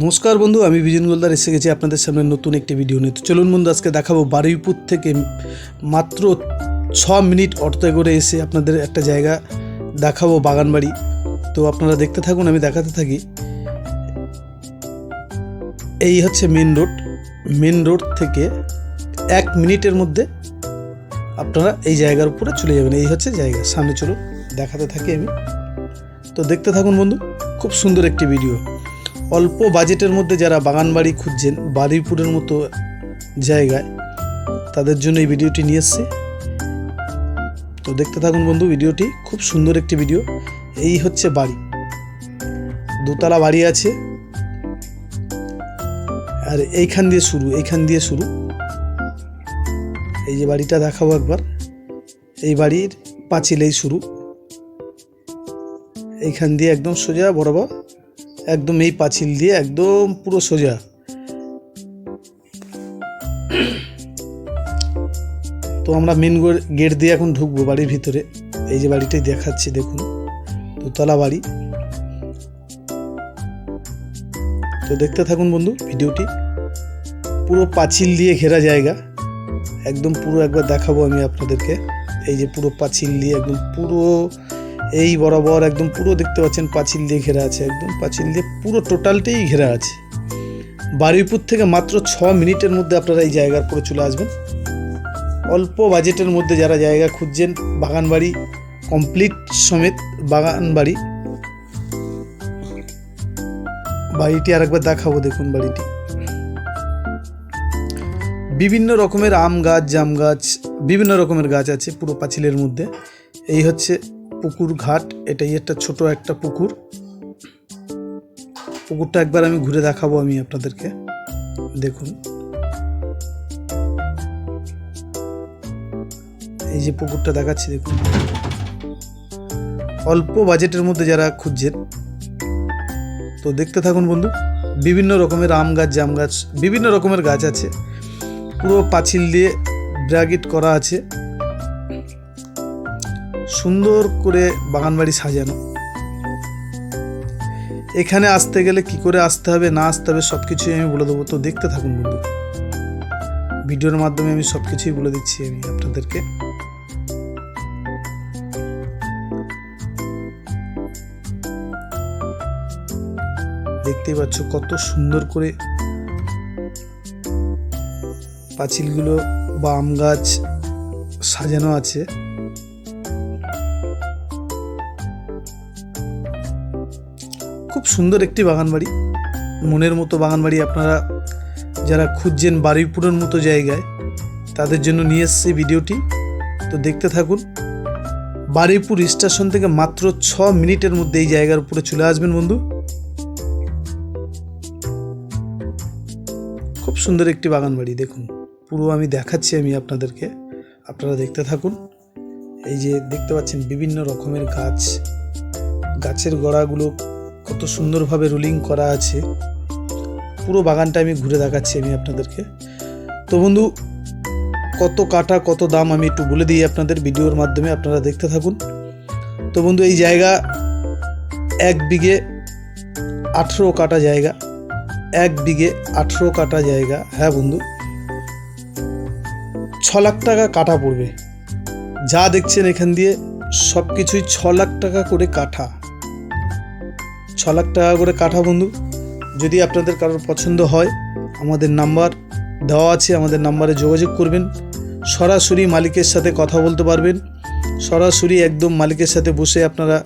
নমস্কার বন্ধু, আমি বিজন গোলদার এসে গেছি আপনাদের সামনে নতুন একটি ভিডিও নিয়ে। তো চলুন বন্ধু, আজকে দেখাবো বারুইপুর থেকে মাত্র 6 মিনিট অটোতে করে এসে আপনাদের একটা জায়গা দেখাবো, বাগানবাড়ি। তো আপনারা দেখতে থাকুন, আমি দেখাতে থাকি। এই হচ্ছে মেন রোড থেকে 1 মিনিটের মধ্যে আপনারা এই জায়গার উপরে চলে যাবেন। এই হচ্ছে জায়গা, সামনে চলুন দেখাতে থাকি আমি। তো দেখতে থাকুন বন্ধু, খুব সুন্দর একটি ভিডিও। অল্প বাজেটের মধ্যে যারা বাগানবাড়ি খুঁজছেন বারুইপুরের মতো জায়গায়, তাদের জন্য এই ভিডিওটি নিয়ে এসেছি। তো দেখতে থাকুন বন্ধু, ভিডিওটি খুব সুন্দর একটি ভিডিও। এই হচ্ছে বাড়ি, দোতলা বাড়ি আছে, আর এইখান দিয়ে শুরু। এই যে বাড়িটা দেখাবো একবার, এই বাড়ির পাঁচিলেই শুরু। এইখান দিয়ে একদম সোজা বরাবর, একদম এই পাঁচিল দিয়ে একদম পুরো সোজা। তো আমরা মেন গেট দিয়ে এখন ঢুকবো বাড়ির ভিতরে। এই যে বাড়িটাই দেখাচ্ছি, দেখুন, দোতলা বাড়ি। তো দেখতে থাকুন বন্ধু, ভিডিওটি পুরো পাঁচিল দিয়ে ঘেরা জায়গা, একদম পুরো একবার দেখাবো আমি আপনাদেরকে। এই যে পুরো পাঁচিল দিয়ে একদম পুরো এই বরাবর একদম পুরো দেখতে পাচ্ছেন পাঁচিল দিয়ে ঘেরা আছে, একদম পাঁচিল দিয়ে পুরো টোটালটাই ঘেরা আছে। বারুইপুর থেকে মাত্র 6 মিনিটের মধ্যে আপনারা এই জায়গার পরে চলে আসবেন। অল্প বাজেটের মধ্যে যারা জায়গা খুঁজছেন, বাগানবাড়ি কমপ্লিট সমেত বাগানবাড়ি। বাড়িটি আরেকবার দেখাবো, দেখুন বাড়িটি। বিভিন্ন রকমের আম গাছ, জাম গাছ, বিভিন্ন রকমের গাছ আছে পুরো পাঁচিলের মধ্যে। এই হচ্ছে পুকুর ঘাট, এটাই একটা ছোট একটা পুকুরটা একবার আমি ঘুরে দেখাবো আমি আপনাদেরকে, দেখুন। এই যে পুকুরটা দেখাচ্ছি, দেখুন। অল্প বাজেটের মধ্যে যারা খুঁজছেন, তো দেখতে থাকুন বন্ধু। বিভিন্ন রকমের আম গাছ, জাম গাছ, বিভিন্ন রকমের গাছ আছে, পুরো পাঁচিল দিয়ে ব্র্যাকেট করা আছে, সুন্দর করে বাগানবাড়ি সাজানো। এখানে আসতে গেলে কি করে আসতে হবে, না আসতে হবে, সব কিছুই আমি বলে দেবো। তো দেখতে থাকুন বন্ধু, ভিডিওর মাধ্যমে আমি সব কিছুই বলে দিচ্ছি আমি আপনাদেরকে। দেখতেই পাচ্ছ কত সুন্দর করে পাঁচিলগুলো বা আম গাছ সাজানো আছে। খুব সুন্দর একটি বাগানবাড়ি, মনের মতো বাগানবাড়ি। আপনারা যারা খুঁজছেন বারুইপুরের মতো জায়গায়, তাদের জন্য নিয়ে এসেছি ভিডিওটি। তো দেখতে থাকুন। বারুইপুর স্টেশন থেকে মাত্র 6 মিনিটের মধ্যে এই জায়গার উপরে চলে আসবেন বন্ধু। খুব সুন্দর একটি বাগানবাড়ি, দেখুন পুরো আমি দেখাচ্ছি আমি আপনাদেরকে, আপনারা দেখতে থাকুন। এই যে দেখতে পাচ্ছেন বিভিন্ন রকমের গাছ, গাছের গোড়াগুলো কত সুন্দরভাবে রোলিং করা আছে। পুরো বাগানটা আমি ঘুরে দেখাচ্ছি আমি আপনাদেরকে। তো বন্ধু, কত কাটা কত দাম আমি একটু বলে দিই আপনাদের ভিডিওর মাধ্যমে, আপনারা দেখতে থাকুন। তো বন্ধু, এই জায়গা 1 বিঘে 18 কাটা জায়গা, 1 বিঘে 18 কাটা জায়গা। হ্যাঁ বন্ধু, 6 লাখ টাকা কাঠা পড়বে। যা দেখছেন এখান দিয়ে সব কিছুই 6 লাখ টাকা করে কাঠা, 6 লাখ টাকা করে কাঠা বন্ধু। যদি আপনাদের কারোর পছন্দ হয়, আমাদের নাম্বার দেওয়া আছে, আমাদের নাম্বারে যোগাযোগ করবেন। সরাসরি মালিকের সাথে কথা বলতে পারবেন, সরাসরি একদম মালিকের সাথে বসে আপনারা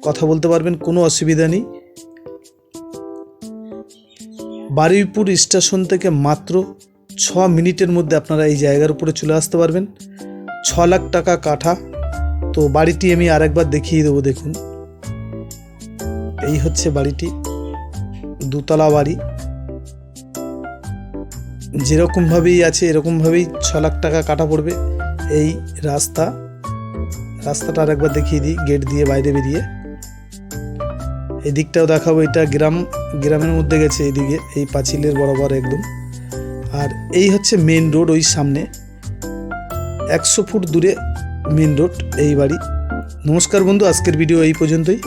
কথা বলতে পারবেন, কোনো অসুবিধা নেই। বারুইপুর স্টেশন থেকে মাত্র 6 মিনিটের মধ্যে আপনারা এই জায়গার উপরে চলে আসতে পারবেন। 6 লাখ টাকা কাঠা। তো বাড়িটি আমি আরেকবার দেখিয়ে দেবো, দেখুন। এই হচ্ছে বাড়িটি, দোতলা বাড়ি। যেরকমভাবেই আছে এরকমভাবেই 6 লাখ টাকা কাটা পড়বে। এই রাস্তাটা আরেকবার দেখিয়ে দিই, গেট দিয়ে বাইরে বেরিয়ে। এই দিকটাও দেখাবো, এটা গ্রামের মধ্যে গেছে এইদিকে, এই পাঁচিলের বরাবর একদম। আর এই হচ্ছে মেন রোড, ওই সামনে 100 ফুট দূরে মেন রোড, এই বাড়ি। নমস্কার বন্ধু, আজকের ভিডিও এই পর্যন্তই।